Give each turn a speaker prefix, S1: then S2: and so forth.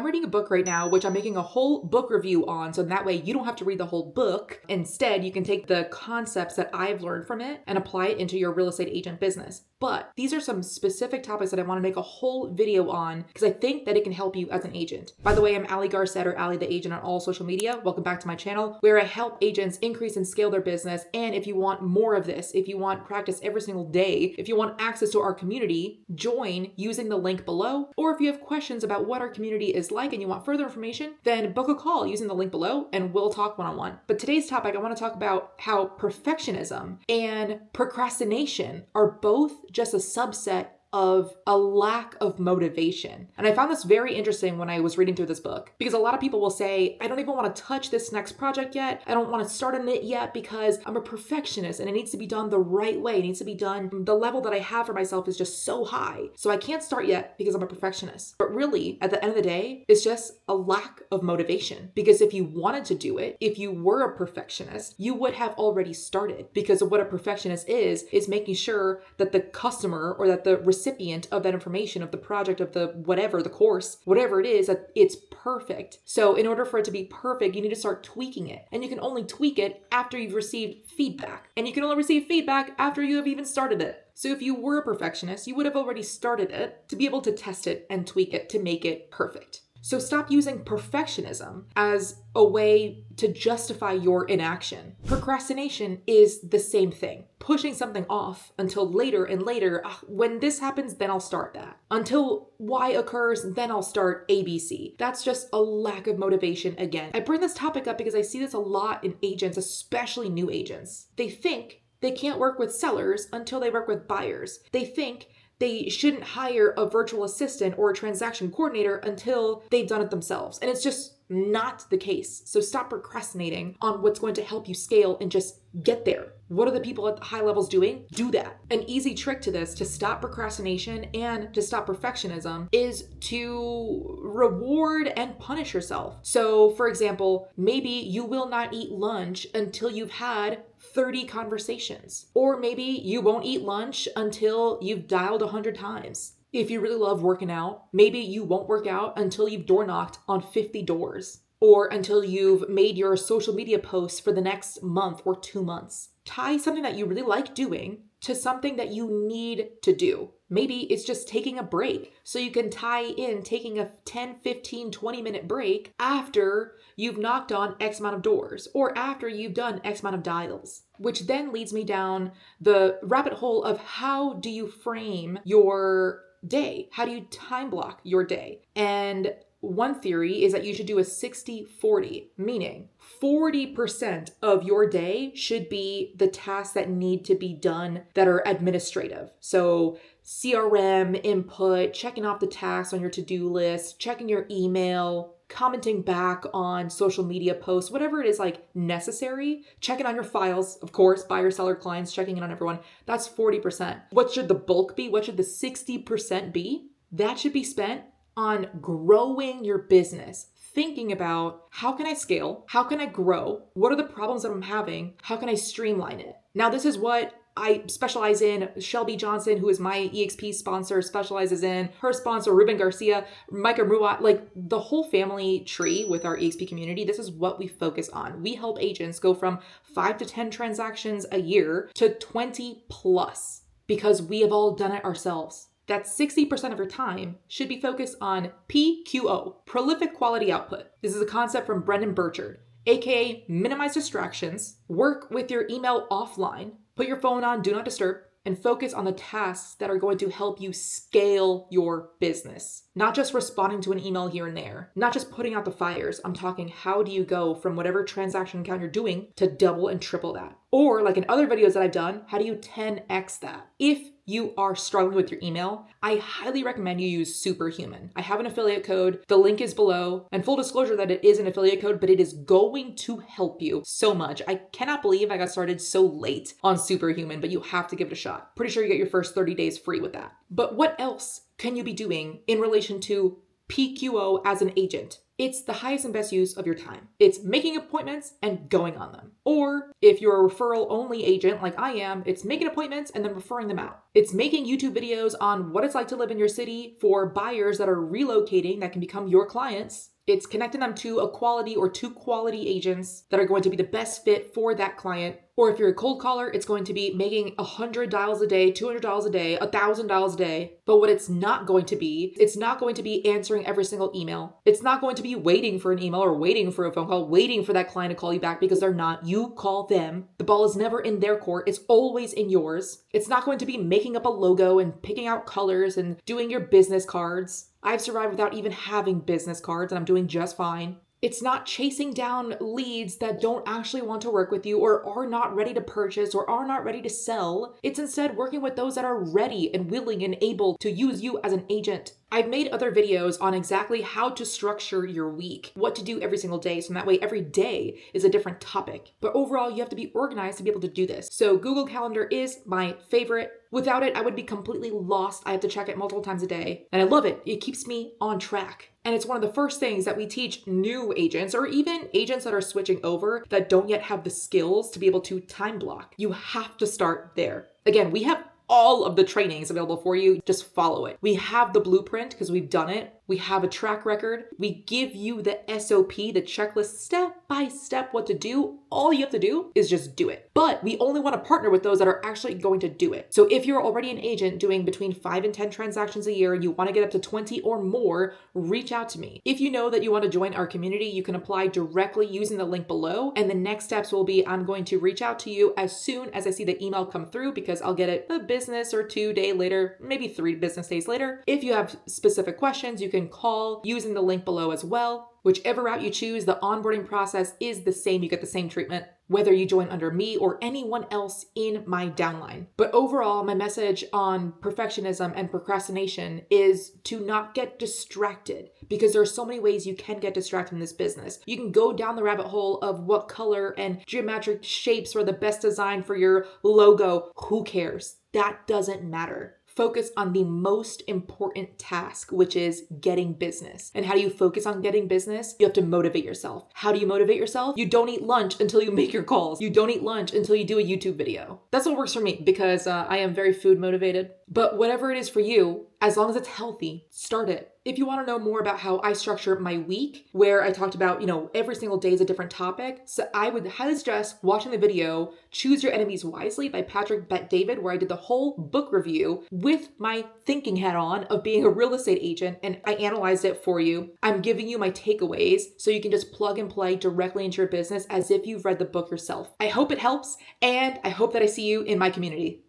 S1: reading a book right now, which I'm making a whole book review on. So that way you don't have to read the whole book. Instead, you can take the concepts that I've learned from it and apply it into your real estate agent business. But these are some specific topics that I want to make a whole video on because I think that it can help you as an agent. By the way, I'm Ali Garcet, or Ali the Agent, on all social media. Welcome back to my channel where I help agents increase and scale their business. And if you want more of this, if you want practice every single day, if you want access to our community, join using the link below. Or if you have questions about what our community is like and you want further information, then book a call using the link below and we'll talk one-on-one. But today's topic, I want to talk about how perfectionism and procrastination are both just a subset of a lack of motivation. And I found this very interesting when I was reading through this book, because a lot of people will say, I don't even want to touch this next project yet. I don't want to start on it yet because I'm a perfectionist and it needs to be done the right way. It needs to be done. The level that I have for myself is just so high. So I can't start yet because I'm a perfectionist. But really, at the end of the day, it's just a lack of motivation. Because if you wanted to do it, if you were a perfectionist, you would have already started. Because of what a perfectionist is making sure that the customer or that the recipient of that information, of the project, of the whatever, the course, whatever it is, that it's perfect. So in order for it to be perfect, you need to start tweaking it. And you can only tweak it after you've received feedback. And you can only receive feedback after you have even started it. So if you were a perfectionist, you would have already started it to be able to test it and tweak it to make it perfect. So stop using perfectionism as a way to justify your inaction. Procrastination is the same thing. Pushing something off until later and later. When this happens, then I'll start that. Until Y occurs, then I'll start ABC. That's just a lack of motivation again. I bring this topic up because I see this a lot in agents, especially new agents. They think they can't work with sellers until they work with buyers. They think they shouldn't hire a virtual assistant or a transaction coordinator until they've done it themselves. And it's just not the case. So stop procrastinating on what's going to help you scale and just get there. What are the people at the high levels doing? Do that. An easy trick to this, to stop procrastination and to stop perfectionism, is to reward and punish yourself. So for example, maybe you will not eat lunch until you've had 30 conversations. Or maybe you won't eat lunch until you've dialed 100 times. If you really love working out, maybe you won't work out until you've door knocked on 50 doors, or until you've made your social media posts for the next month or 2 months. Tie something that you really like doing to something that you need to do. Maybe it's just taking a break. So you can tie in taking a 10, 15, 20-minute break after you've knocked on X amount of doors or after you've done X amount of dials, which then leads me down the rabbit hole of how do you frame your day? How do you time block your day? And one theory is that you should do a 60-40, meaning 40% of your day should be the tasks that need to be done that are administrative. So CRM input, checking off the tasks on your to-do list, checking your email, commenting back on social media posts, whatever it is like necessary, checking on your files, of course, buyer, seller, clients, checking in on everyone. That's 40%. What should the bulk be? What should the 60% be? That should be spent on growing your business, thinking about how can I scale? How can I grow? What are the problems that I'm having? How can I streamline it? Now, this is what I specialize in. Shelby Johnson, who is my EXP sponsor, specializes in. Her sponsor, Ruben Garcia, Micah Ruat, like the whole family tree with our EXP community. This is what we focus on. We help agents go from 5 to 10 transactions a year to 20 plus because we have all done it ourselves. That 60% of your time should be focused on PQO, prolific quality output. This is a concept from Brendan Burchard, aka minimize distractions, work with your email offline, put your phone on do not disturb, and focus on the tasks that are going to help you scale your business. Not just responding to an email here and there, not just putting out the fires. I'm talking how do you go from whatever transaction count you're doing to double and triple that? Or like in other videos that I've done, how do you 10x that? If you are struggling with your email, I highly recommend you use Superhuman. I have an affiliate code. The link is below. And full disclosure that it is an affiliate code, but it is going to help you so much. I cannot believe I got started so late on Superhuman, but you have to give it a shot. Pretty sure you get your first 30 days free with that. But what else can you be doing in relation to PQO as an agent? It's the highest and best use of your time. It's making appointments and going on them. Or if you're a referral only agent like I am, it's making appointments and then referring them out. It's making YouTube videos on what it's like to live in your city for buyers that are relocating that can become your clients. It's connecting them to a quality or two quality agents that are going to be the best fit for that client. Or if you're a cold caller, it's going to be making 100 dials a day, $200 a day, 1,000 dials a day. But what it's not going to be, it's not going to be answering every single email. It's not going to be waiting for an email or waiting for a phone call, waiting for that client to call you back because they're not. You call them. The ball is never in their court. It's always in yours. It's not going to be making up a logo and picking out colors and doing your business cards. I've survived without even having business cards and I'm doing just fine. It's not chasing down leads that don't actually want to work with you or are not ready to purchase or are not ready to sell. It's instead working with those that are ready and willing and able to use you as an agent. I've made other videos on exactly how to structure your week, what to do every single day, so that way every day is a different topic. But overall, you have to be organized to be able to do this. So Google Calendar is my favorite. Without it, I would be completely lost. I have to check it multiple times a day. And I love it. It keeps me on track. And it's one of the first things that we teach new agents or even agents that are switching over that don't yet have the skills to be able to time block. You have to start there. Again, we have all of the trainings available for you. Just follow it. We have the blueprint because we've done it. We have a track record. We give you the SOP, the checklist, step by step what to do. All you have to do is just do it. But we only want to partner with those that are actually going to do it. So if you're already an agent doing between 5 and 10 transactions a year and you want to get up to 20 or more, reach out to me. If you know that you want to join our community, you can apply directly using the link below. And the next steps will be I'm going to reach out to you as soon as I see the email come through because I'll get it a business or 2 day later, maybe 3 business days later. If you have specific questions, you can call using the link below as well. Whichever route you choose, the onboarding process is the same. You get the same treatment, whether you join under me or anyone else in my downline. But overall, my message on perfectionism and procrastination is to not get distracted because there are so many ways you can get distracted in this business. You can go down the rabbit hole of what color and geometric shapes are the best design for your logo. Who cares? That doesn't matter. Focus on the most important task, which is getting business. And how do you focus on getting business? You have to motivate yourself. How do you motivate yourself? You don't eat lunch until you make your calls. You don't eat lunch until you do a YouTube video. That's what works for me because I am very food motivated. But whatever it is for you, as long as it's healthy, start it. If you want to know more about how I structure my week, where I talked about, every single day is a different topic. So I would highly suggest watching the video, Choose Your Enemies Wisely by Patrick Bet-David, where I did the whole book review with my thinking hat on of being a real estate agent. And I analyzed it for you. I'm giving you my takeaways so you can just plug and play directly into your business as if you've read the book yourself. I hope it helps. And I hope that I see you in my community.